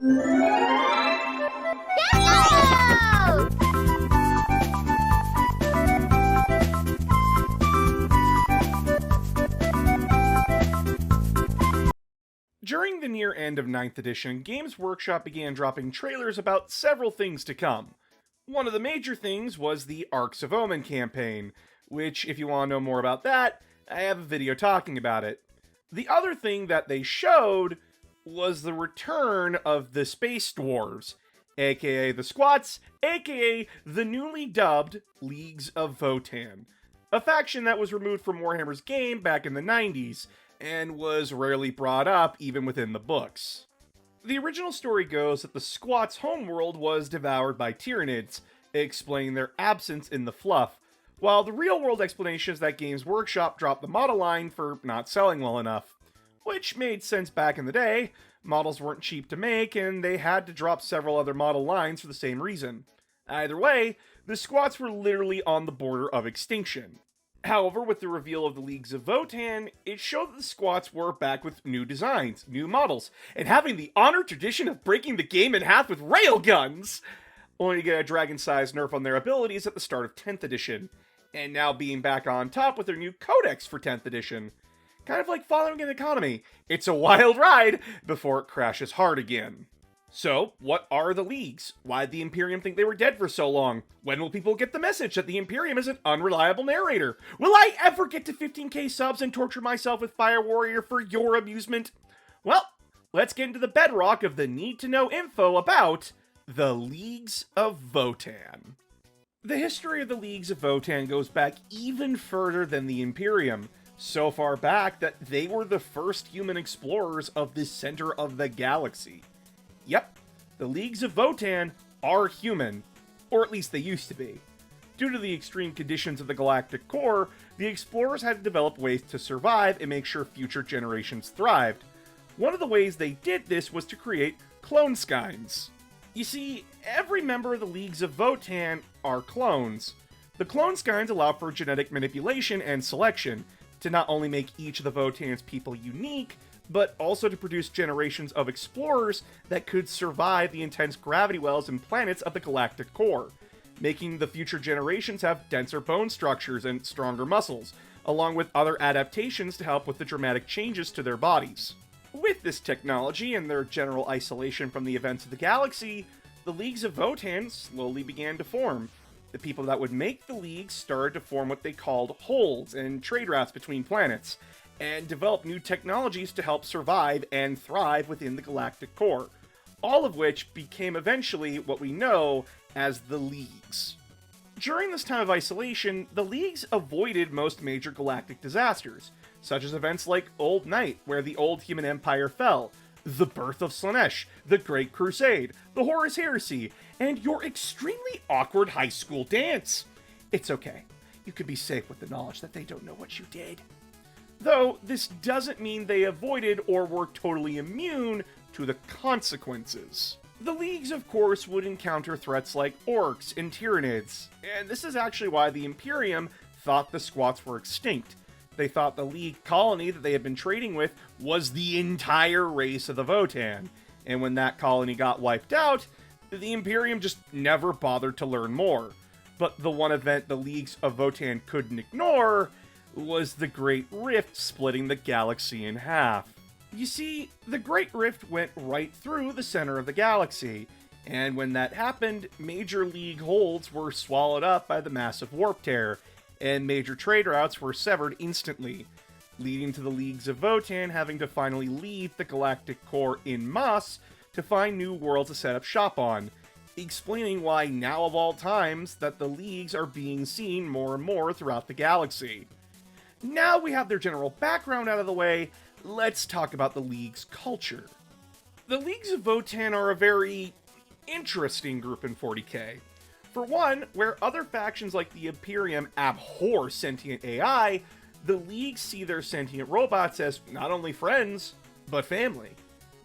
During the near end of 9th edition, Games Workshop began dropping trailers about several things to come. One of the major things was the Arcs of Omen campaign, which, if you want to know more about that, I have a video talking about it. The other thing that they showed was the return of the Space Dwarves, aka the Squats, aka the newly dubbed Leagues of Votann, a faction that was removed from Warhammer's game back in the 90s, and was rarely brought up even within the books. The original story goes that the Squats' homeworld was devoured by Tyranids, explaining their absence in the fluff, while the real-world explanation is that Games Workshop dropped the model line for not selling well enough. Which made sense back in the day. Models weren't cheap to make, and they had to drop several other model lines for the same reason. Either way, the Squats were literally on the border of extinction. However, with the reveal of the Leagues of Votann, it showed that the Squats were back with new designs, new models, and having the honored tradition of breaking the game in half with railguns! Only to get a dragon-sized nerf on their abilities at the start of 10th edition, and now being back on top with their new codex for 10th edition. Kind of like following an economy. It's a wild ride before it crashes hard again. So, what are the Leagues? Why did the Imperium think they were dead for so long? When will people get the message that the Imperium is an unreliable narrator? Will I ever get to 15k subs and torture myself with Fire Warrior for your amusement? Well, let's get into the bedrock of the need-to-know info about the Leagues of Votann. The history of the Leagues of Votann goes back even further than the Imperium, so far back that they were the first human explorers of the center of the galaxy. Yep, the Leagues of Votann are human, or at least they used to be. Due to the extreme conditions of the galactic core, the explorers had to develop ways to survive and make sure future generations thrived. One of the ways they did this was to create clone skynes. You see, every member of the Leagues of Votann are clones. The clone skynes allow for genetic manipulation and selection, to not only make each of the Votann's people unique, but also to produce generations of explorers that could survive the intense gravity wells and planets of the galactic core, making the future generations have denser bone structures and stronger muscles, along with other adaptations to help with the dramatic changes to their bodies. With this technology and their general isolation from the events of the galaxy, the Leagues of Votann slowly began to form. The people that would make the Leagues started to form what they called holds and trade routes between planets, and develop new technologies to help survive and thrive within the galactic core, all of which became eventually what we know as the Leagues. During this time of isolation, the Leagues avoided most major galactic disasters, such as events like Old Night, where the old human empire fell, the birth of Slaanesh, the Great Crusade, the Horus Heresy, and your extremely awkward high school dance. It's okay. You can be safe with the knowledge that they don't know what you did. Though, this doesn't mean they avoided or were totally immune to the consequences. The Leagues, of course, would encounter threats like orcs and Tyranids, and this is actually why the Imperium thought the Squats were extinct. They thought the League colony that they had been trading with was the entire race of the Votann, and when that colony got wiped out, the Imperium just never bothered to learn more. But the one event the Leagues of Votann couldn't ignore was the Great Rift splitting the galaxy in half. You see, the Great Rift went right through the center of the galaxy, and when that happened, major League holds were swallowed up by the massive warp tear, and major trade routes were severed instantly, leading to the Leagues of Votann having to finally leave the galactic core en masse to find new worlds to set up shop on, explaining why now of all times that the Leagues are being seen more and more throughout the galaxy. Now we have their general background out of the way, let's talk about the League's culture. The Leagues of Votann are a very interesting group in 40k. For one, where other factions like the Imperium abhor sentient AI, the League see their sentient robots as not only friends, but family.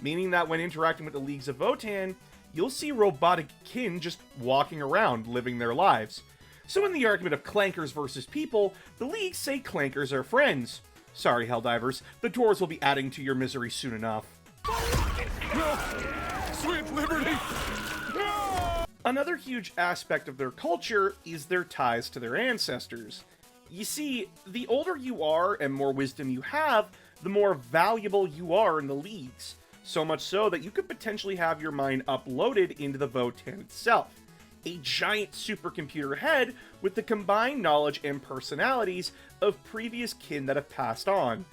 Meaning that when interacting with the Leagues of Votann, you'll see robotic kin just walking around, living their lives. So in the argument of clankers versus people, the Leagues say clankers are friends. Sorry, Helldivers, the dwarves will be adding to your misery soon enough. Switch liberty! Another huge aspect of their culture is their ties to their ancestors. You see, the older you are and more wisdom you have, the more valuable you are in the leagues. So much so that you could potentially have your mind uploaded into the Votann itself. A giant supercomputer head with the combined knowledge and personalities of previous kin that have passed on.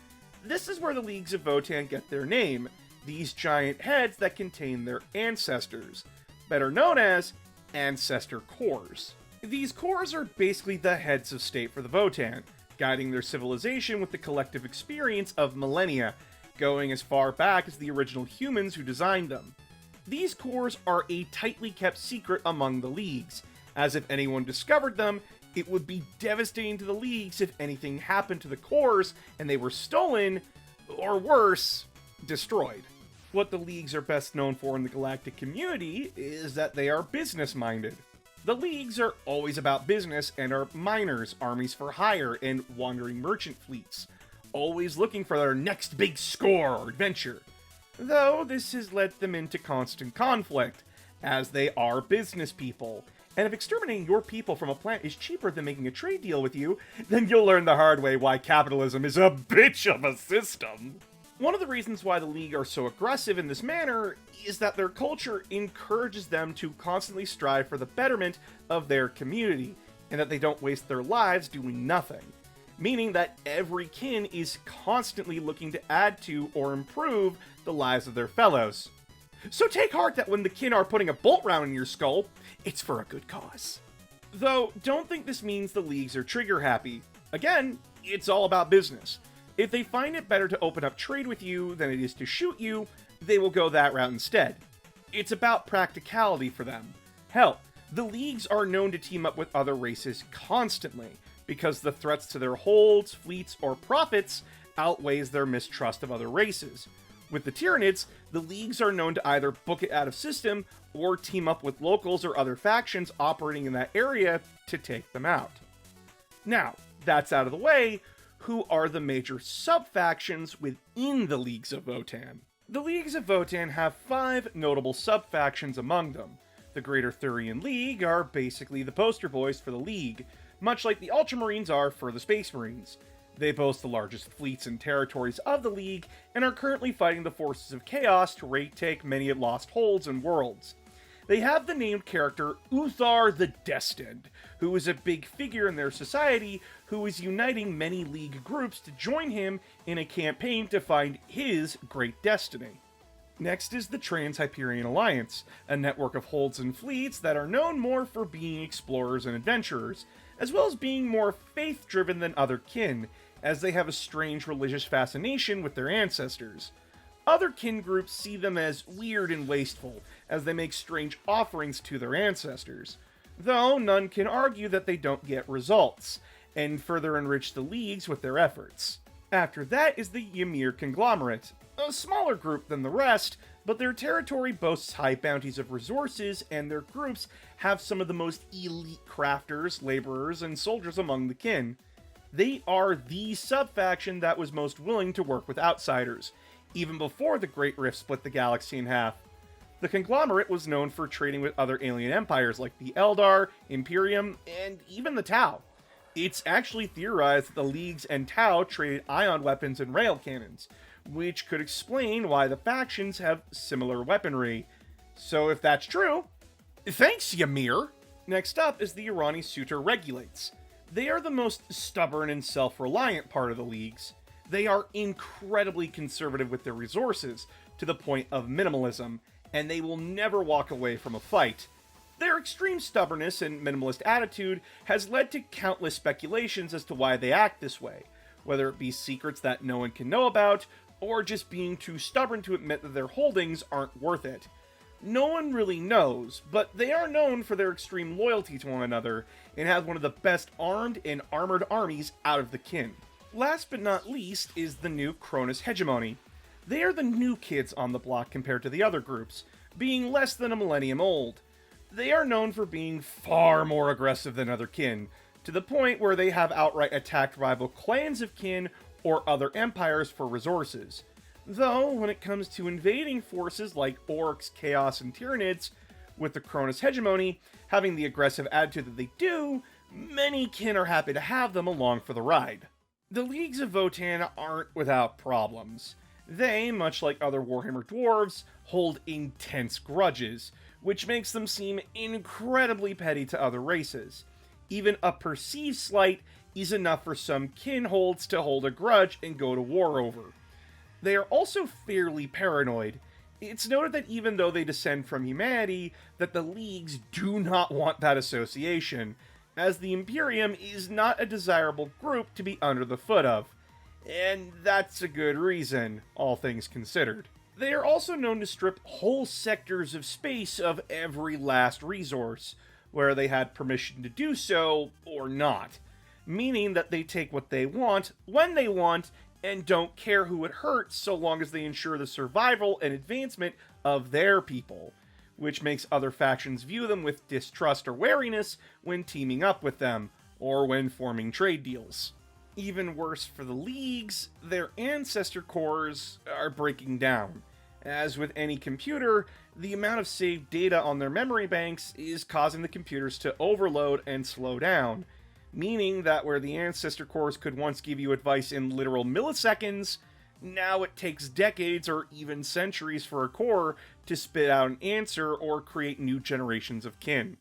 This is where the Leagues of Votann get their name, these giant heads that contain their ancestors, better known as ancestor cores. These cores are basically the heads of state for the Votann, guiding their civilization with the collective experience of millennia, going as far back as the original humans who designed them. These cores are a tightly kept secret among the Leagues, as if anyone discovered them, it would be devastating to the Leagues if anything happened to the cores and they were stolen, or worse, destroyed. What the Leagues are best known for in the galactic community is that they are business-minded. The Leagues are always about business and are miners, armies for hire, and wandering merchant fleets, always looking for their next big score or adventure. Though this has led them into constant conflict, as they are business people, and if exterminating your people from a planet is cheaper than making a trade deal with you, then you'll learn the hard way why capitalism is a bitch of a system. One of the reasons why the League are so aggressive in this manner is that their culture encourages them to constantly strive for the betterment of their community, and that they don't waste their lives doing nothing. Meaning that every kin is constantly looking to add to or improve the lives of their fellows. So take heart that when the kin are putting a bolt round in your skull, it's for a good cause. Though, don't think this means the Leagues are trigger happy. Again, it's all about business. If they find it better to open up trade with you than it is to shoot you, they will go that route instead. It's about practicality for them. Hell, the Leagues are known to team up with other races constantly, because the threats to their holds, fleets, or profits outweighs their mistrust of other races. With the Tyranids, the Leagues are known to either book it out of system, or team up with locals or other factions operating in that area to take them out. Now, that's out of the way, who are the major sub-factions within the Leagues of Votann? The Leagues of Votann have 5 notable sub-factions among them. The Greater Thurian League are basically the poster boys for the League, much like the Ultramarines are for the Space Marines. They boast the largest fleets and territories of the League, and are currently fighting the forces of Chaos to retake many lost holds and worlds. They have the named character Uthar the Destined, who is a big figure in their society who is uniting many League groups to join him in a campaign to find his great destiny. Next is the Trans-Hyperion Alliance, a network of holds and fleets that are known more for being explorers and adventurers, as well as being more faith-driven than other kin, as they have a strange religious fascination with their ancestors. Other kin groups see them as weird and wasteful, as they make strange offerings to their ancestors, though none can argue that they don't get results, and further enrich the Leagues with their efforts. After that is the Ymir Conglomerate, a smaller group than the rest, but their territory boasts high bounties of resources, and their groups have some of the most elite crafters, laborers, and soldiers among the kin. They are the sub-faction that was most willing to work with outsiders, even before the Great Rift split the galaxy in half. The Conglomerate was known for trading with other alien empires like the Eldar, Imperium, and even the Tau. It's actually theorized that the Leagues and Tau traded ion weapons and rail cannons, which could explain why the factions have similar weaponry. So if that's true, thanks, Ymir! Next up is the Irani Sutor Regulates. They are the most stubborn and self-reliant part of the Leagues. They are incredibly conservative with their resources, to the point of minimalism, and they will never walk away from a fight. Their extreme stubbornness and minimalist attitude has led to countless speculations as to why they act this way, whether it be secrets that no one can know about, or just being too stubborn to admit that their holdings aren't worth it. No one really knows, but they are known for their extreme loyalty to one another, and have one of the best armed and armored armies out of the kin. Last but not least is the new Cronus Hegemony. They are the new kids on the block compared to the other groups, being less than a millennium old. They are known for being far more aggressive than other kin, to the point where they have outright attacked rival clans of kin or other empires for resources. Though, when it comes to invading forces like orcs, chaos, and tyranids, with the Cronus hegemony having the aggressive attitude that they do, many kin are happy to have them along for the ride. The Leagues of Votann aren't without problems. They, much like other Warhammer dwarves, hold intense grudges, which makes them seem incredibly petty to other races. Even a perceived slight is enough for some kinholds to hold a grudge and go to war over. They are also fairly paranoid. It's noted that even though they descend from humanity, that the Leagues do not want that association, as the Imperium is not a desirable group to be under the foot of. And that's a good reason, all things considered. They are also known to strip whole sectors of space of every last resource, where they had permission to do so, or not. Meaning that they take what they want, when they want, and don't care who it hurts so long as they ensure the survival and advancement of their people, which makes other factions view them with distrust or wariness when teaming up with them, or when forming trade deals. Even worse for the Leagues, their ancestor cores are breaking down. As with any computer, the amount of saved data on their memory banks is causing the computers to overload and slow down, meaning that where the ancestor cores could once give you advice in literal milliseconds, now it takes decades or even centuries for a core to spit out an answer or create new generations of kin.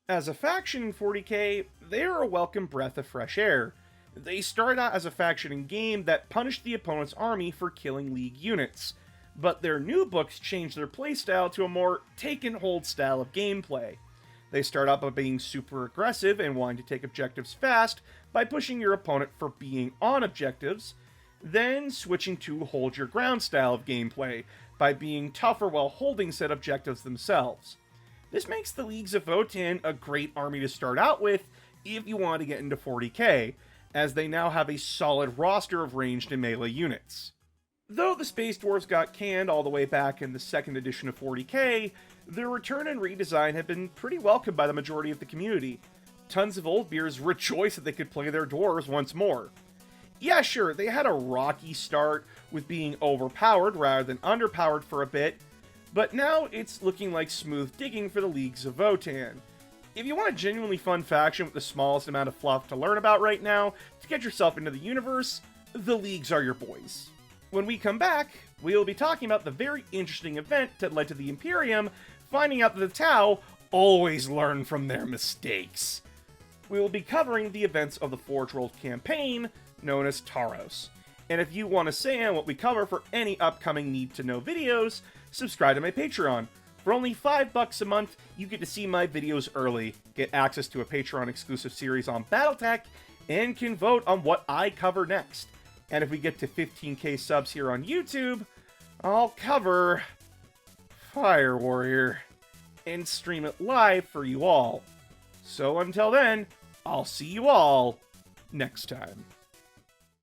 As a faction in 40k, they are a welcome breath of fresh air. They started out as a faction in game that punished the opponent's army for killing League units, but their new books changed their playstyle to a more take-and-hold style of gameplay. They start out by being super aggressive and wanting to take objectives fast by pushing your opponent for being on objectives, then switching to hold your ground style of gameplay by being tougher while holding said objectives themselves. This makes the Leagues of Votann a great army to start out with if you want to get into 40k, as they now have a solid roster of ranged and melee units. Though the Space Dwarves got canned all the way back in the second edition of 40k, their return and redesign have been pretty welcomed by the majority of the community. Tons of old beers rejoice that they could play their dwarves once more. Yeah, sure, they had a rocky start with being overpowered rather than underpowered for a bit, but now it's looking like smooth digging for the Leagues of Votann. If you want a genuinely fun faction with the smallest amount of fluff to learn about right now to get yourself into the universe, the Leagues are your boys. When we come back, we'll be talking about the very interesting event that led to the Imperium finding out that the Tau always learn from their mistakes. We will be covering the events of the Forge World campaign, known as Taros. And if you want to say on what we cover for any upcoming need-to-know videos, subscribe to my Patreon. For only $5 a month, you get to see my videos early, get access to a Patreon-exclusive series on Battletech, and can vote on what I cover next. And if we get to 15k subs here on YouTube, I'll cover Fire Warrior and stream it live for you all. So until then, I'll see you all next time.